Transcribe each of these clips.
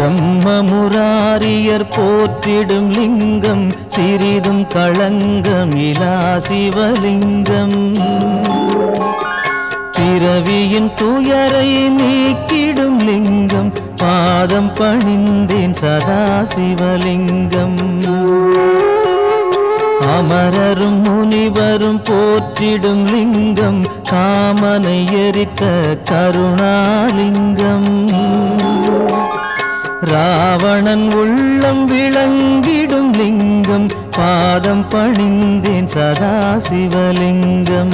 பிரம்மமுராரியர் போற்றிடும் லிங்கம் சிறிதும் களங்கம் இலா சிவலிங்கம். பிறவியின் துயரை நீக்கிடும் லிங்கம் பாதம் பணிந்தேன் சதா சிவலிங்கம். அமரரும் முனிவரும் போற்றிடும் லிங்கம் காமனை எரித்த கருணாலிங்கம். ராவணன் உள்ளம் விளங்கிடும் லிங்கம் பாதம் பணிந்தேன் சதா சிவலிங்கம்.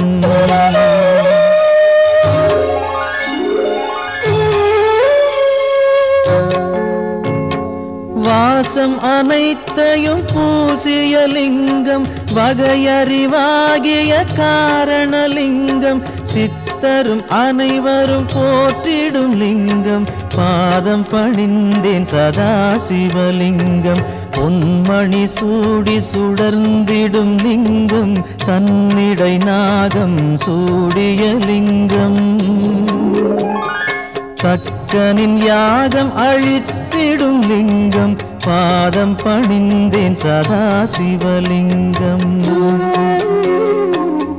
வாசம் அனைத்தையும் பூசிய லிங்கம் வகையறிவாகிய காரணலிங்கம். சித்தரும் அனைவரும் போற்றிடும் லிங்கம் பாதம் பணிந்தேன் சதா சிவலிங்கம். பொன்மணி சூடி சுடர்ந்திடும் லிங்கம் தன்னிடை நாகம் சூடிய லிங்கம். தக்கனின் யாகம் அழித்திடும் லிங்கம் பாதம் பணிந்தேன் சதா சிவலிங்கம்.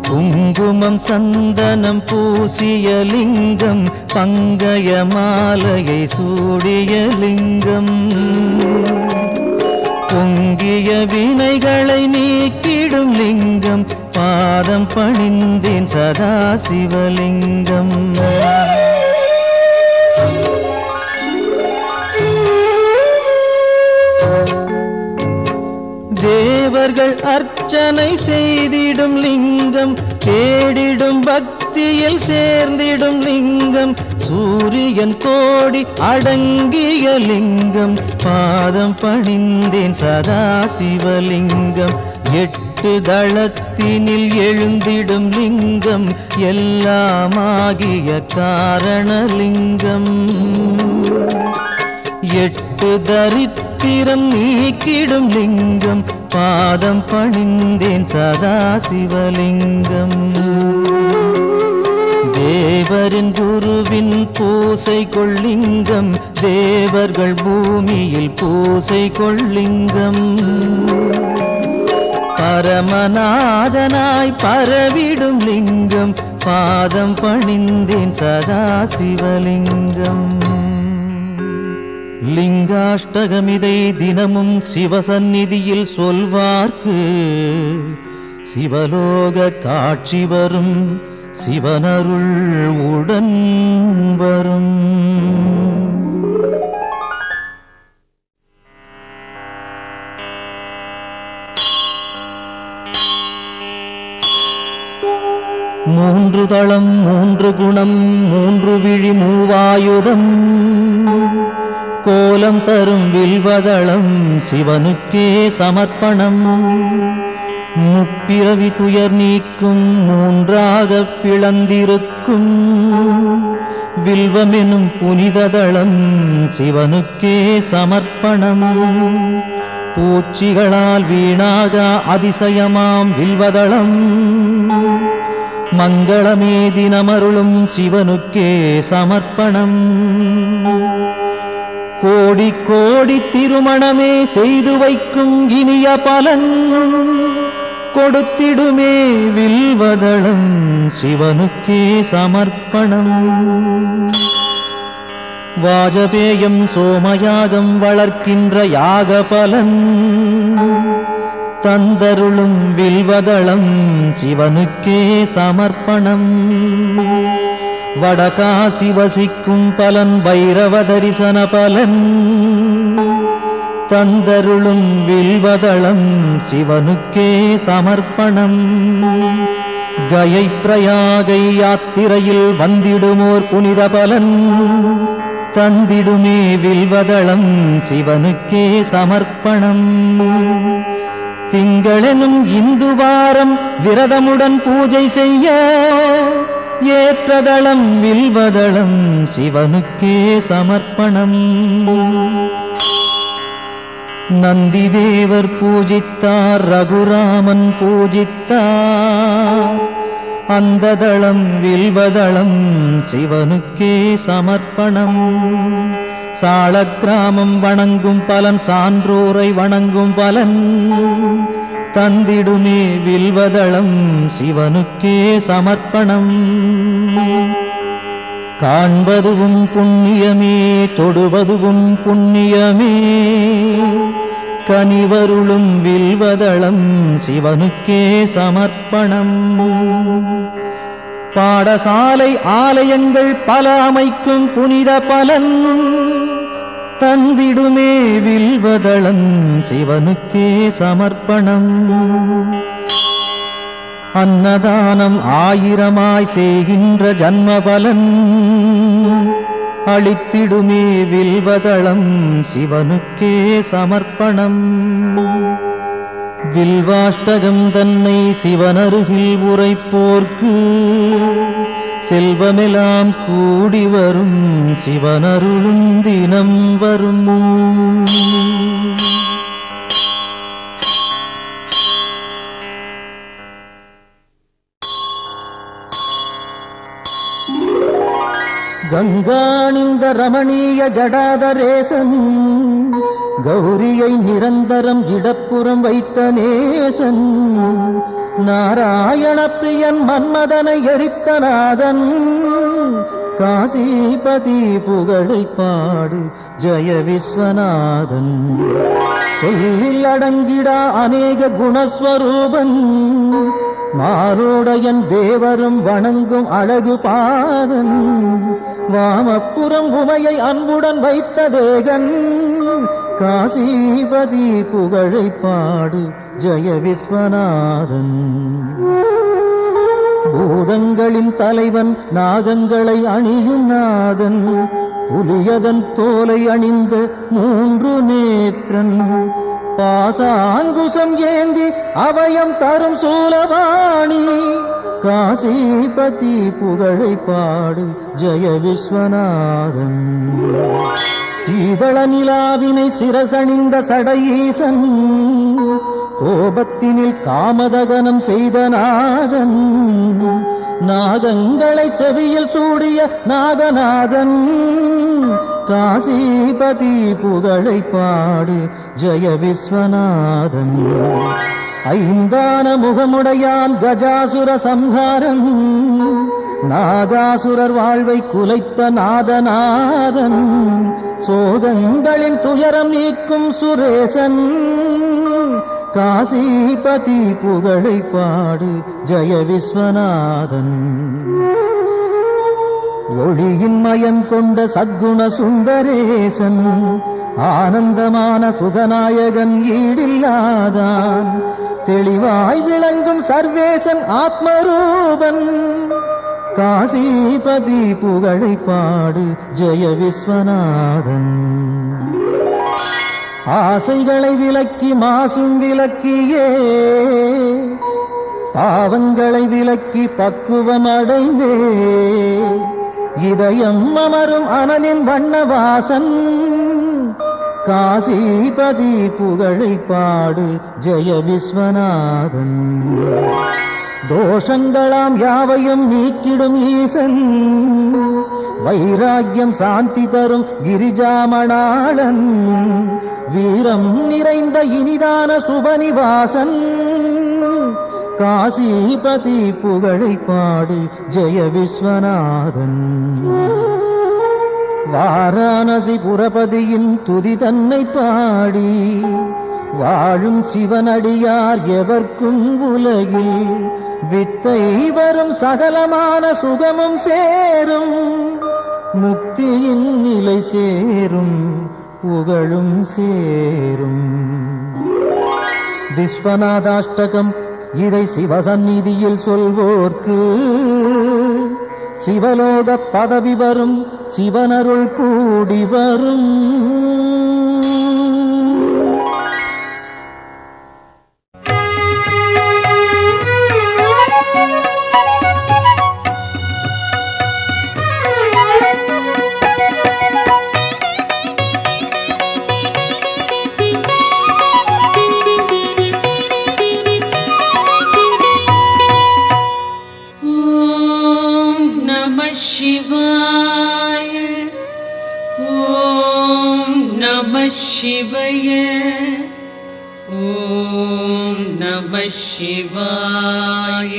குங்குமம் சந்தனம் பூசிய லிங்கம் பங்கய மாலையை சூடிய லிங்கம். பொங்கிய வினைகளை நீக்கிடும் லிங்கம் பாதம் பணிந்தேன் சதா சிவலிங்கம். தேவர்கள் அர்ச்சனை செய்திடும் லிங்கம் தேடிடும் பக்தியில் சேர்ந்திடும் லிங்கம். சூரியன் கோடி அடங்கிய லிங்கம் பாதம் பணிந்தேன் சதா சிவலிங்கம். 8 தளத்தினில் எழுந்திடும் லிங்கம் எல்லாமாகிய காரணலிங்கம். 8 தரித்திரம் நீக்கிடும் லிங்கம் பாதம் பணிந்தேன் சதா சிவலிங்கம். தேவரின் குருவின் பூசை கொள்ளிங்கம் தேவர்கள் பூமியில் பூசை கொள்ளிங்கம். பரமநாதனாய் பரவிடும் லிங்கம் பாதம் பணிந்தேன் சதா சிவலிங்கம். லிங்காஷ்டகமிதை தினமும் சிவசந்நிதியில் சொல்வார்க்கு சிவலோக காட்சி வரும் சிவனருள் உடன் வரும். மூன்று தளம் 3 குணம் 3 விழி 3 ஆயுதம் கோலம் தரும் வில்வதளம் சிவனுக்கே சமர்ப்பணம். முப்பிறவி துயர் நீக்கும் 3ஆக பிளந்திருக்கும் வில்வமெனும் புனிததளம் சிவனுக்கே சமர்ப்பணம். பூச்சிகளால் வீணாக அதிசயமாம் வில்வதளம் மங்களமே தினமருளும் சிவனுக்கே சமர்ப்பணம். கோடி கோடி திருமணமே செய்து வைக்கும் இனிய பலன் கொடுத்திடுமே வில்வதளம் சிவனுக்கே சமர்ப்பணம். வாஜபேயம் சோமயாகம் வளர்க்கின்ற யாக பலன் தந்தருளும் வில்வதளம் சிவனுக்கே சமர்ப்பணம். வடகாசி வசிக்கும் பலன் பைரவ தரிசன பலன் தந்தருளும் வில்வதளம் சிவனுக்கே சமர்ப்பணம். கயை பிரயாகை யாத்திரையில் வந்திடுமோர் புனித பலன் தந்திடுமே வில்வதளம் சிவனுக்கே சமர்ப்பணம். திங்களெனும் இந்து வாரம் விரதமுடன் பூஜை செய்ய ஏற்றதளம் வில்வதளம் சிவனுக்கே சமர்ப்பணம். நந்தி தேவர் பூஜித்தார் ரகுராமன் பூஜித்தார் அந்த தளம் வில்வதளம் சிவனுக்கே சமர்ப்பணம். சாளக்கிராமம் வணங்கும் பலன் சான்றோரை வணங்கும் பலன் தந்திடுமே வில்வதளம் சிவனுக்கே சமர்ப்பணம். காண்பதுவும் புண்ணியமே தொடுவதுவும் புண்ணியமே கனிவருளும் வில்வதளம் சிவனுக்கே சமர்ப்பணம். பாடசாலை ஆலயங்கள் பல அமைக்கும் புனித பலன் தந்திடுமே வில்வதளம் சிவனுக்கே சமர்ப்பணம். அன்னதானம் ஆயிரமாய் செய்கின்ற ஜன்ம பலன் அளித்திடுமே வில்வதளம் சிவனுக்கே சமர்ப்பணம். வில்வாஷ்டகம் தன்னை சிவனருகில் உரைப்போர்க்கு செல்வமெல்லாம் கூடி வரும் சிவனருளும் தினம் வரும். கங்காணிந்த ரமணீய ஜடாதரேசன் கௌரியை நிரந்தரம் இடப்புறம் வைத்த நேசன் நாராயண பிரியன் மன்மதனை எரித்த நாதன் காசிபதி புகழை பாடு ஜெய விஸ்வநாதன். சொல்லில் அடங்கிடா அநேக குணஸ்வரூபன் மாரோடையன் தேவரும் வணங்கும் அழகு பாதன் வாமப்புறம் உமையை அன்புடன் வைத்த தேகன் காசிபதி புகழை பாடு ஜெய விஸ்வநாதன். பூதங்களின் தலைவன் நாகங்களை அணியும் நாதன் புலியதன் தோலை அணிந்த மூன்று நேத்திரன் பாசாங்குசம் ஏந்தி அபயம் தரும் சூலவாணி காசிபதி புகழை பாடு ஜெய விஸ்வநாதன். சீதள நிலாவினை சிரசணிந்த சடையீசன் கோபத்தினில் காமதகனம் செய்த நாதன் நாகங்களை செவியில் சூடிய நாகநாதன் காசிபதி புகழை பாடு ஜெய விஸ்வநாதன். ஐந்தான முகமுடையான் கஜாசுர சம்ஹாரம் நாகாசுரர் வாழ்வை குலைத்த நாதநாதன் சோகங்களின் துயரம் நீக்கும் சுரேசன் காசிபதி புகழை பாடு ஜெய விஸ்வநாதன். ஒளியின் மயம் கொண்ட சத்குண சுந்தரேசன் ஆனந்தமான சுகநாயகன் ஈடில்லாதான் தெளிவாய் விளங்கும் சர்வேசன் ஆத்மரூபன் காசிபதி புகழை பாடு ஜெய விஸ்வநாதன். ஆசைகளை விலக்கி மாசும் விலக்கியே பாவங்களை விலக்கி பக்குவம் அடைந்தே இதயம் அமரும் அனலின் வண்ணவாசன் காசிபதி புகழை பாடு ஜெய விஸ்வநாதன். தோஷங்களாம் யாவையும் நீக்கிடும் ஈசன் வைராக்கியம் சாந்தி தரும் கிரிஜாமணாளன் வீரம் நிறைந்த இனிதான சுபநிவாசன் காசிபதி புகழை பாடு ஜெய விஸ்வநாதன். வாரணாசி புரபதியின் துதி தன்னை பாடி வாழும் சிவனடியார் எவர்க்கும் உலகில் வித்தை வரும் சகலமான சுகமும் சேரும் முக்தியின் நிலை சேரும் புகழும் சேரும். விஸ்வநாதாஷ்டகம் இதை சிவசந்நிதியில் சொல்வோர்க்கு சிவலோக பதவி வரும் சிவனருள் கூடி வரும். शिवाय ओम நமः சிவாய. ஓம் நமः சிவாய.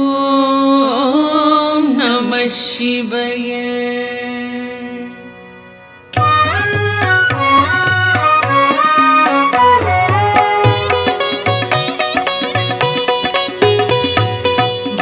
ஓம் நமः சிவாய.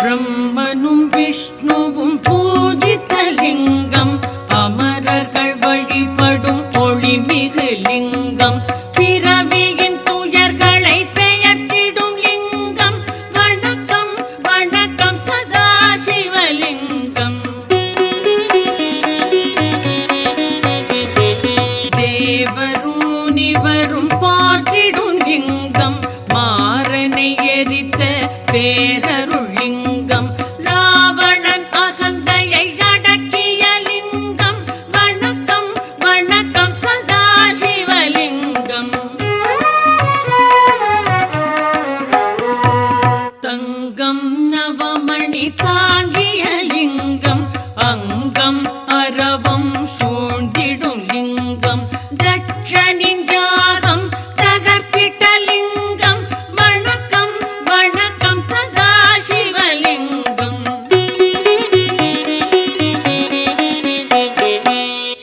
பிரம்மனும் விஷ்ணுவும் பூஜித்த லிங்கம், அமரர்கள் வழிபடும் ஒளிமிகு லிங்கம், பிறவியின் துயர்களை பெயர்த்திடும் லிங்கம். வணக்கம் வணக்கம் சதா சிவலிங்கம். தேவரும் முனிவரும் போற்றிடும் லிங்கம், மாறனை எரித்த பேரருள் லிங்கம், ராவணன் அகந்தையை அடக்கிய லிங்கம். வணக்கம் வணக்கம் சதா சிவலிங்கம். தங்கம் நவமணி தாங்கிய லிங்கம், அங்கம் அரவம் சூழ்ந்திடும் லிங்கம், தட்சனின் யாகம் தகர்த்திட்ட லிங்கம். வணக்கம் வணக்கம் சதா சிவலிங்கம்.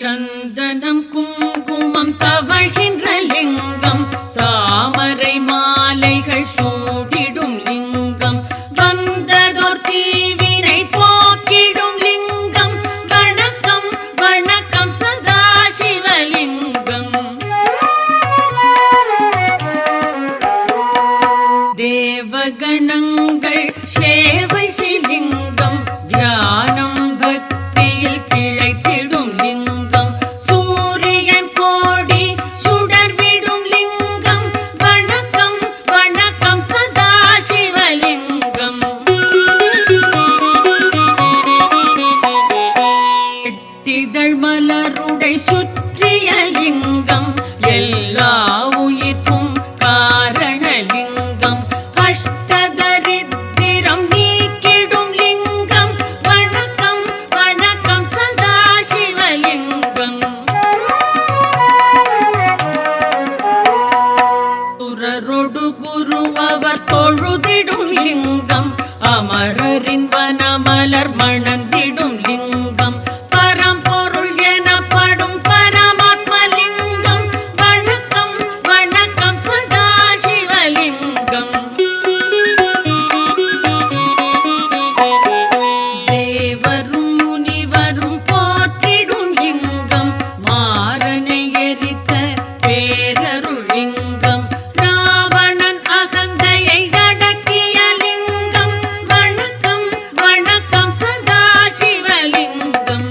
சந்தனம் குங்குமம் தவழ்கின்ற லிங்கம், தாமரை மாலைகள் சூடிடும் லிங்கம், வந்ததோர் தீவினை போக்கிடும் லிங்கம். வணக்கம் வணக்கம் சதா சிவலிங்கம். தேவகணங்கள் சேவை சிலிங்கம், தியானம் பக்தியில் திளைத்திடும் லிங்கம், சூரியன் கோடி சுடர்விடும் லிங்கம். வணக்கம் வணக்கம் சதா சிவலிங்கம். எட்டிதழ் மலருடை சுற்றிய லிங்கம், எல்லா உயிர்க்கும் காரணலிங்கம், அஷ்டதரித்திரம் நீக்கிடும் லிங்கம். வணக்கம் வணக்கம் சதா சிவலிங்கம். சுரரொடு குரு அவர் தொழுதிடும் லிங்கம், அமரரின் வனமலர் மணந்திடும் லிங்கம், பரம்பொருள் எனப்படும் பரமாத்மலிங்கம். வணக்கம் வணக்கம் சதா சிவலிங்கம். தேவரும் முனிவரும் போற்றிடும் லிங்கம், மாறனை எரித்த பேரருள் லிங்கம், ராவணன் அகந்தையை அடக்கிய லிங்கம். வணக்கம் வணக்கம் சதா சிவலிங்கம்.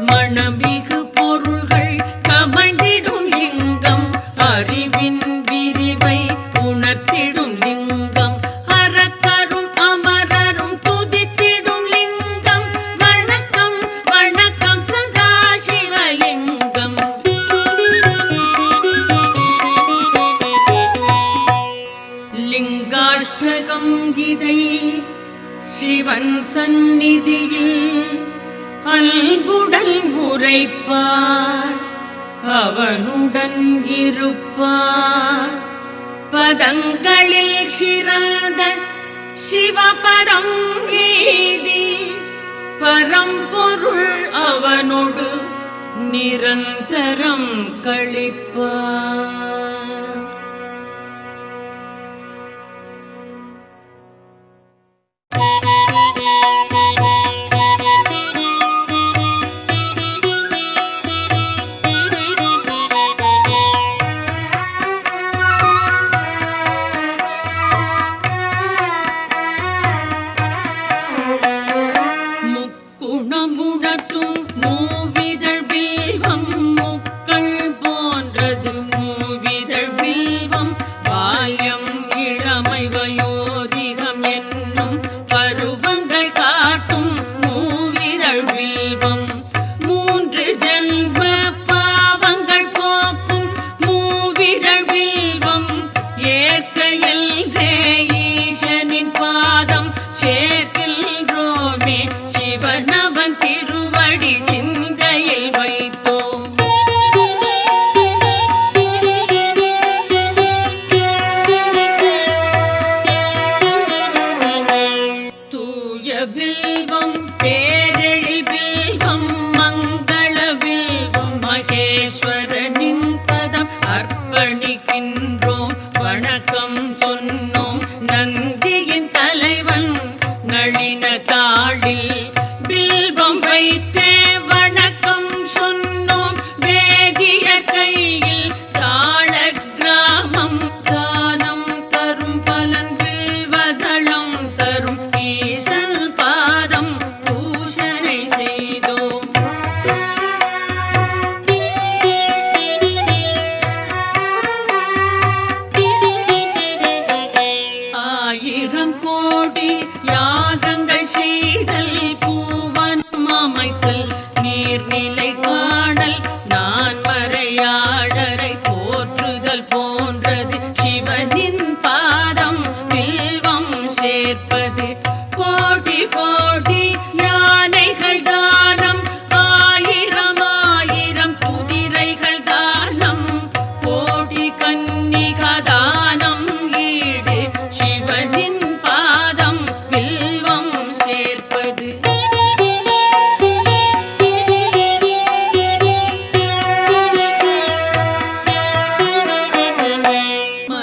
மணமிகு பொருள்கள் கமழ்ந்திடும் லிங்கம், அறிவின் விரிவை உணர்த்திடும் லிங்கம், அரக்கரும் அமரரும் துதித்திடும் லிங்கம். வணக்கம் வணக்கம் சதா சிவலிங்கம். லிங்காஷ்டகம் இதை சிவன் சந்நிதியில் அன்புடன் உரைப்பார், அவனுடன் இருப்பார். பதங்களில் சிறந்த சிவபதம் ஏதி, பரம்பொருள் அவனோடு நிரந்தரம் கழிப்பார். முக்குணமுணர்த்தும் மூவிதழ் பில்வம் முக்கள் போன்றது மூவி பில்வம் பேரெழி பில்வம் மங்கள பில்வம் மகேஸ்வரனின் பதம் அர்ப்பணிக்கின்றோம் வணக்கம் சொன்னோம் நந்தியின் தலைவன் நளின தாளில் பில்வம் வைத்தே வணக்கம் சொன்னோம் வேதிய கையில் சாள கிராமம் தானம் தரும் பலன் வில்வதளம் தரும் ஈசன் பாதம் பூஷனை செய்தோம் ஆயிரம் கோடி யாகங்கள் செய்தல் பூவனம் அமைத்தல் நீர்நிலை காணல் நான் மறையாளரை போற்றுதல் போன்றது சிவனின் பாதம் வில்வம் சேர்ப்பது கோடி கோடி யானைகள் தானம் ஆயிரம் ஆயிரம் குதிரைகள் தானம் கோடி கன்னிகா தானம் ஈடு சிவனின் பாதம் வில்வம் சேர்ப்பது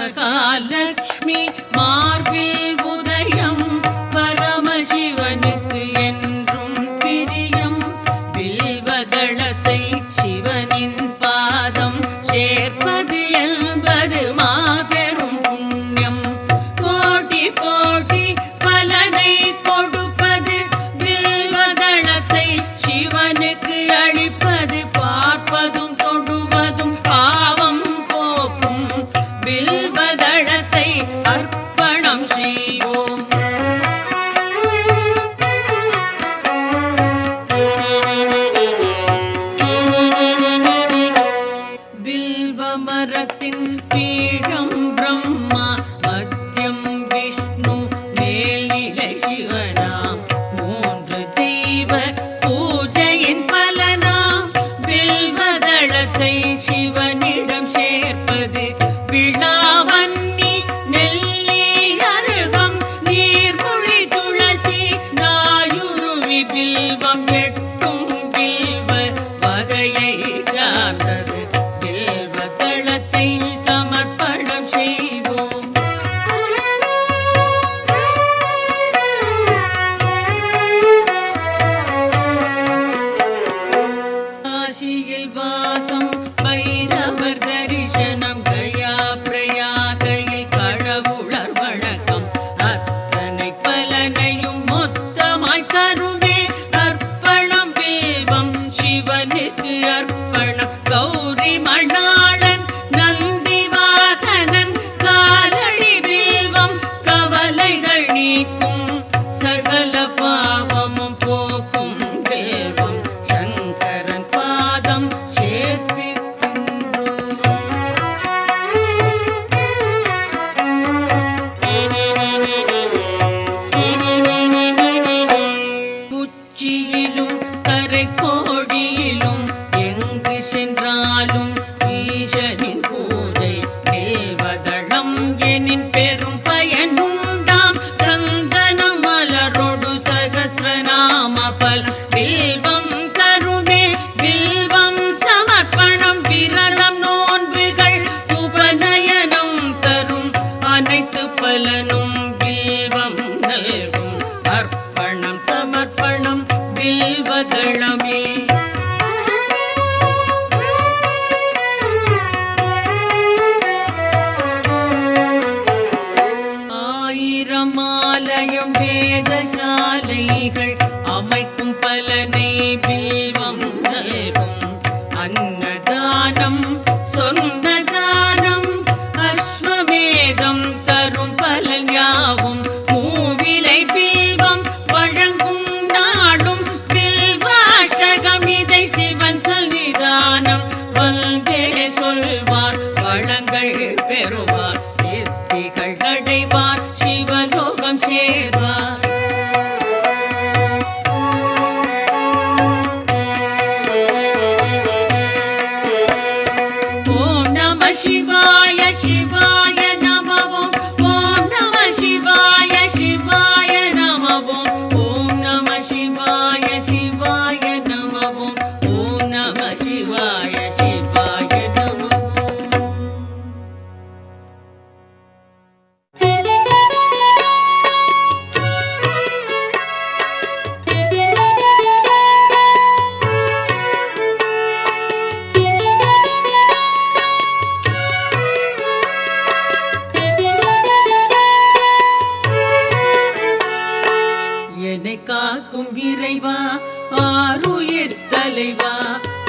மகாலட்சுமி மார்பில் உதயம் பரமசிவனுக்கு என்றும் பிரியம் வில்வதளத்தை சிவனின் பாதம் சேர்ப்பது என்பது மாபெரும் புண்ணியம் கோடி கோடி பலனை கொடுப்பது வில்வதளத்தை சிவனுக்கு அளிப்பது பார்ப்பதும் தொடுவதும் பாவம் போக்கும் வில்வதளத்தை அர்ப்பணம் செய்வோம் வில்வ மரத்தின் பீடம் பிரம்மா மத்தியம் விஷ்ணு மேல்நிலை சிவனாம் மூன்று தெய்வ பூஜையின் பலனாம் வில்வதளத்தை சிவனிடம் சேர்ப்பது விழாவன்னி நெல்லி அருகம் நீர்மொழி துளசி நாயுருவி பில்வம் எட்டும் பில்வ வகையை சார்ந்தது வில்வதளத்தை சமர்ப்பணம் செய்வோம் காசியில் வாசம் பைரவர் தரிசனம் கயா பிரயாகையில் கடவுளர் வணக்கம் அத்தனை பலனையும் மொத்தமாய் தருவே அர்ப்பணம் வில்வம் சிவனுக்கு அர்ப்பணம் கௌரி மணாளன் நந்தி வாகனன் காலடி வில்வம் கவலைகள் நீக்கும் சகல பாவமும் போக்கும் வில்வம் சங்கரன் பாதம் சேர்ப்பிக்கின்றோம் உச்சியிலும் கரை கோடியிலும் எங்கு சென்றாலும் ஈசனின் பூஜை வில்வதளம் எனின் பெரும் பயனுண்டாம் சந்தன மலரோடு சகஸ்ரநாம பல் வில்வம் தருமே வில்வம் சமர்ப்பணம் விரதம் நோன்புகள் உபநயனம் தரும் அனைத்து பலனும் வில்வம் நல்கும் அர்ப்பணம் சமர்ப்பணம் வில்வதளமே ஆயிரம் ஆலயம் வேதசாலைகள் அமைக்கும் பலனை வில்வம் நல்கும் அன்னதானம் சொன்ன தானம் அஸ்வமேதம் தரும் பலன் யாவும் மூவிலை வில்வம் வழங்கும் நாடும் வில்வாஷ்டகம் இதை சிவன் சன்னிதானம் வந்தே சொல்வார் வளங்கள் பெறுவார் சித்திகள் அடைவார் சிவலோகம் சேர்வார் என்னை காக்கும் இறைவா ஆருயிர் தலைவா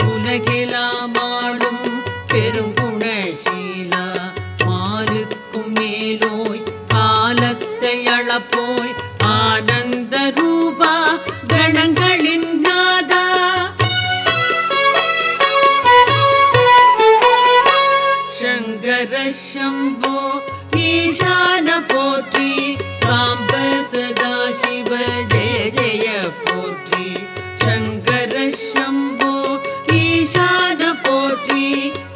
உலகெல்லாம் ஆளும் பெருங்குணசீலா மாலுக்கும் மேலோய் காலத்தை அளப்போய் ஆனந்த ரூபா கணங்களின் நாதா சங்கர சம்போ ஈசான போற்றி சாம்ப சதா சிவ ஜெய ஜெய போற்றி சங்கர சம்போ ஈசான போற்றி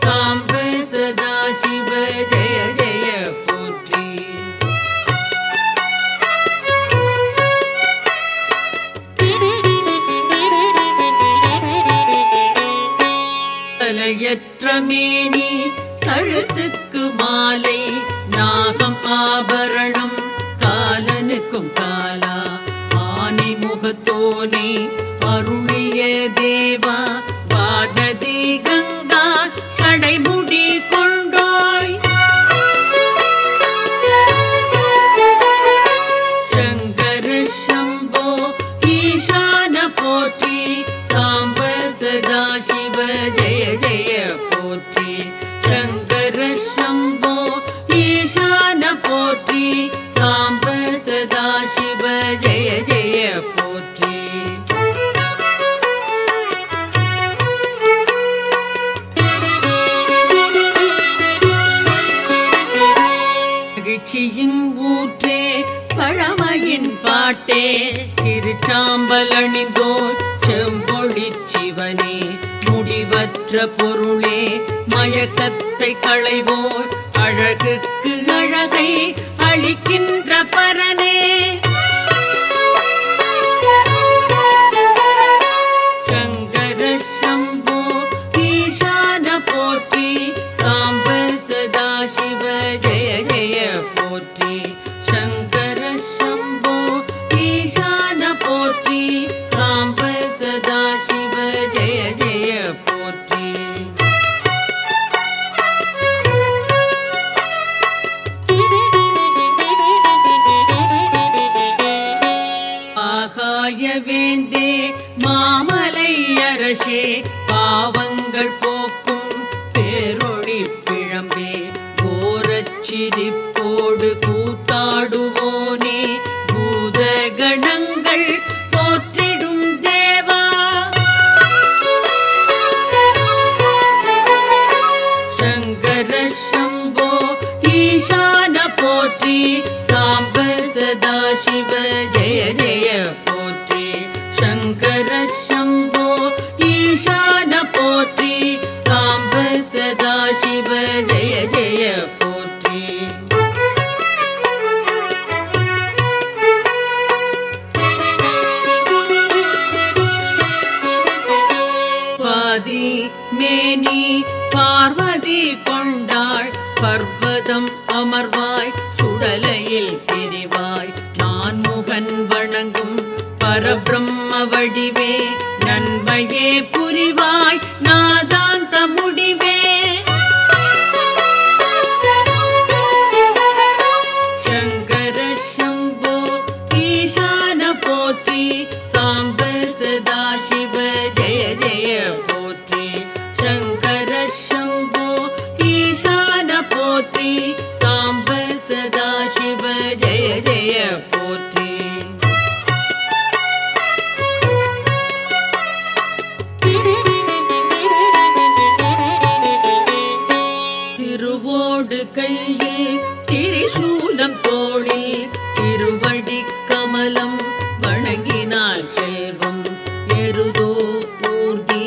சாம்ப சதா சிவ ஜெய ஜெய போற்றி தலையற்ற மேனி கழுத்துக்கு மாலை நாகம் ஆபரணம் காலனுக்கும் காலா ஆனை முகத்தோனே அருளிய தேவா வானதி கங்கா சடைமுடி கொண்டோய் சங்கர சம்போ ஈசான போற்றி சாம்ப சதா சிவ ஜெய ஜெய போற்றி சங்கர சம்போ ஈசான போற்றி சாம்ப சதா சிவ ஜெய ஜெய போற்றி மகிழ்ச்சியின் ஊற்றே பழமையின் பாட்டே திருச்சாம்பல் அணிந்தோர் செம்பொழி சிவனே முடிவற்ற பொருளே மயக்கத்தை களைவோர் அழகுக்கு அழகை அளிக்கின்ற பரனே சங்கர சம்போ ஈசான போற்றி சாம்ப சதா சிவ ஜெய ஜெய போற்றி சங்கர சம்போ ஈசான போற்றி சாம்ப சதா சிவ ஜெய ஜெய போற்றி ஆகாய வேந்தே மாமலை அரசே பாவங்கள் போக்கும் பேரொளி பிழம்பே கோரச்சிரிப்போடு கூத்தாடுவோனே பூத கணங்கள் போற்றிடும் தேவா சங்கர சம்போ ஈசான போற்றி சாம்ப சதா சிவ ஜெய ஜெய போற்றி சங்கர சம்போ ஈசான போற்றி சாம்ப சதா சிவ ஜெய ஜெய போற்றி பாதி மேனி பார்வதி கொண்டாள் பர்வதம் அமர்வாய் சுடலையில் பிரிவாய் நான் முகன் வணங்கும் பரபிரம்ம வடிவே நன்மையே புரிவாய் நாதாந்த முடிவே சங்கர சம்போ ஈசான போற்றி சாம்ப சதா சிவ ஜெய ஜெய போற்றி சங்கர சம்போ ஈசான போற்றி சாம்ப சதா சிவ ஜெய ஜெய போற்றி திருவோடு கையில் திரிசூலம் தோளில் திருவடி கமலம் வணங்கினாள் செல்வம் எருதோ ஊர்தி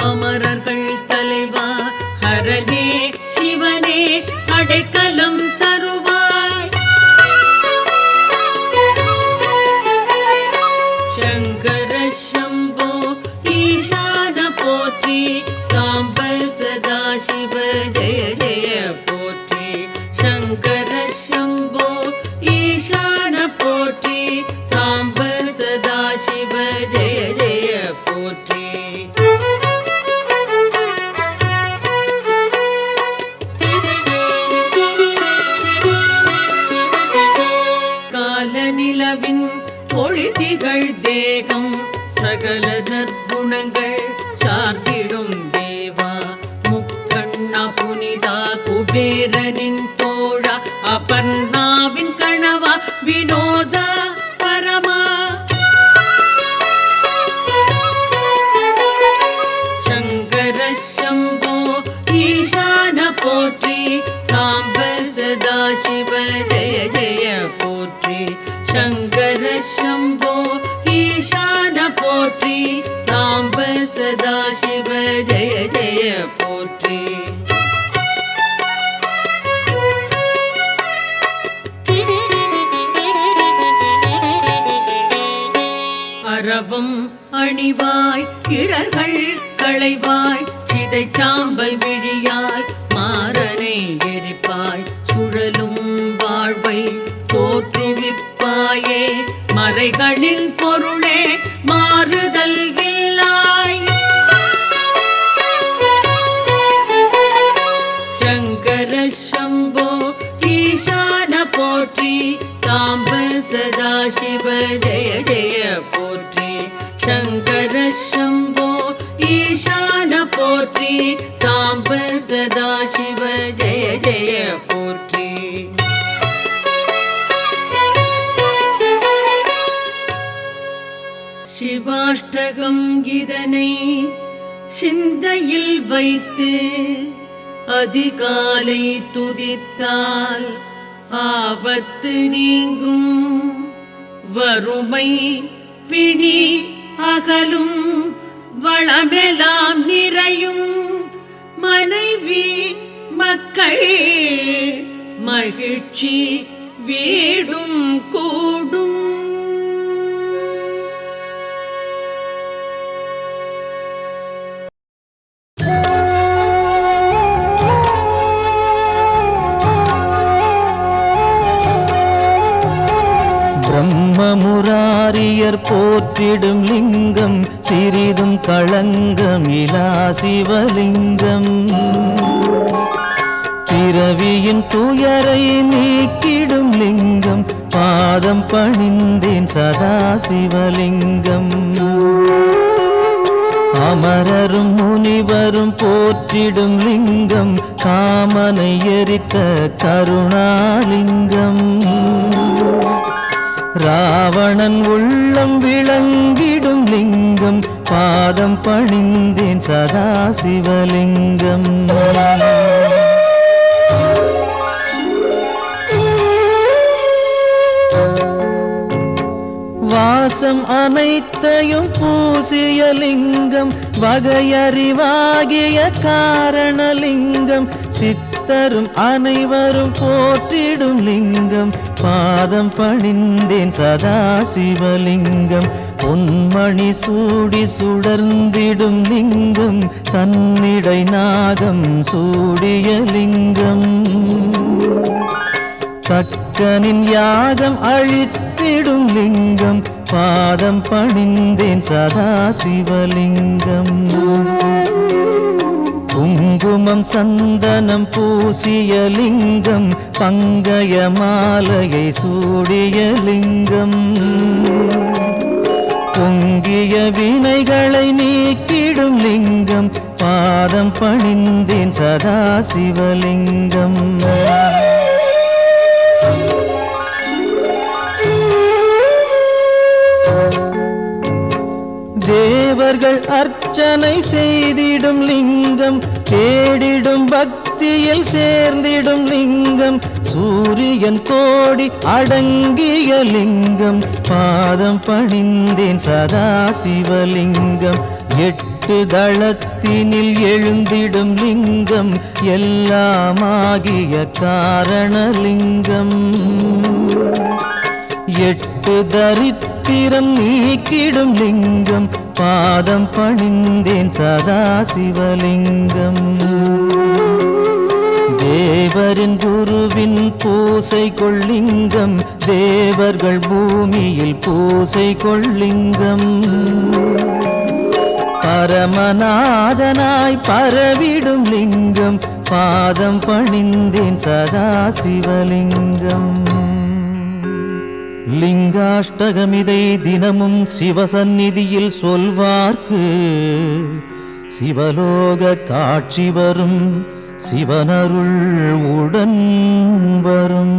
அமரர்கள் தலைவா ஹரனே சிவனே அடைக்கலம் தருவாய் சங்கர சம்போ ஈசான போற்றி சாம்ப சதா சிவ ஜெய ஜெய போற்றி சங்கர சம்போ ஈசான போற்றி சாம்ப சதா சிவ ஜெய ஜெய போற்றி திகழ் தேகம் சகல நற்குணங்கள் சார்ந்திடும் தேவா முக்கண்ணா புனிதா குபேரனின் தோழா அபர்ணாவின் கணவா வினோதா பரமா சங்கர சம்போ ஈசான போற்றி சாம்ப சதா சிவ ஜெய ஜெய போற்றி சங்கர சம்போ ஈசான போற்றி சாம்ப சதா சிவ ஜெய ஜெய போற்றி அரவம் அணிவாய் கிழர்கள் களைவாய் சிதை சாம்பல் விழியாய் மாறனை எரிப்பாய் சுழலும் வாழ்வை தோற்றுவிப்பாயே மறைகளின் பொருளே மாறுதல் இல்லாய் சங்கர சம்போ ஈசான போற்றி சாம்ப சதா சிவ ஜெய ஜெய போற்றி சங்கர சம்போ ஈசான போற்றி சாம்ப சதா சிவ ஜெய ஜெய போற்றி சிவாஷ்டகம் இதனை சிந்தையில் வைத்து அதிகாலை துதித்தால் ஆபத்து நீங்கும் வறுமை பிணி அகலும் வளமெல்லாம் நிறையும் மனைவி மக்கள் மகிழ்ச்சி வீடும் கூடும் பிரம்மமுராரியர் போற்றிடும் லிங்கம் சிறிதும் களங்கமிலா சிவலிங்கம் பிறவியின் துயரை நீக்கிடும் லிங்கம் பாதம் பணிந்தேன் சதா சிவலிங்கம் அமரரும் முனிவரும் போற்றிடும் லிங்கம் காமனை எரித்த கருணாலிங்கம் ராவணன் உள்ளம் விளங்கிடும் லிங்கம் பாதம் பணிந்தேன் சதா சிவலிங்கம் வாசம் அனைத்தையும் பூசிய லிங்கம் வகையறிவாகிய காரணலிங்கம் சித்தரும் அனைவரும் போற்றிடும் லிங்கம் பாதம் பணிந்தேன் சதா சிவலிங்கம் பொன்மணி சூடி சுடர்ந்திடும் லிங்கம் தன்னிடை நாகம் சூடிய லிங்கம் தக்கனின் யாகம் அழித்திடும் லிங்கம் பாதம் பணிந்தேன் சதா சிவலிங்கம் குங்குமம் சந்தனம் பூசிய லிங்கம் பங்கய மாலையை சூடிய லிங்கம் பொங்கிய வினைகளை நீக்கிடும் லிங்கம் பாதம் பணிந்தேன் சதா சிவலிங்கம் தேவர்கள் அர்ச்சனை செய்திடும் லிங்கம் தேடிடும் பக்தியில் சேர்ந்திடும் லிங்கம் சூரியன் கோடி அடங்கிய லிங்கம் பாதம் பணிந்தேன் சதா சிவலிங்கம் எட்டு தளத்தினில் எழுந்திடும் லிங்கம் எல்லாமாகிய காரணலிங்கம் எட்டு தரித்திரம் நீக்கிடும் லிங்கம் பாதம் பணிந்தேன் சதா சிவலிங்கம் தேவரின் குருவின் பூசை கொள்ளிங்கம் தேவர்கள் பூமியில் பூசை கொள்ளிங்கம் பரமநாதனாய் பரவிடும் லிங்கம் பாதம் பணிந்தேன் சதா சிவலிங்கம் லிங்காஷ்டகமிதை தினமும் சிவசந்நிதியில் சொல்வார்க்கு சிவலோக காட்சி வரும், சிவனருள் உடன் வரும்.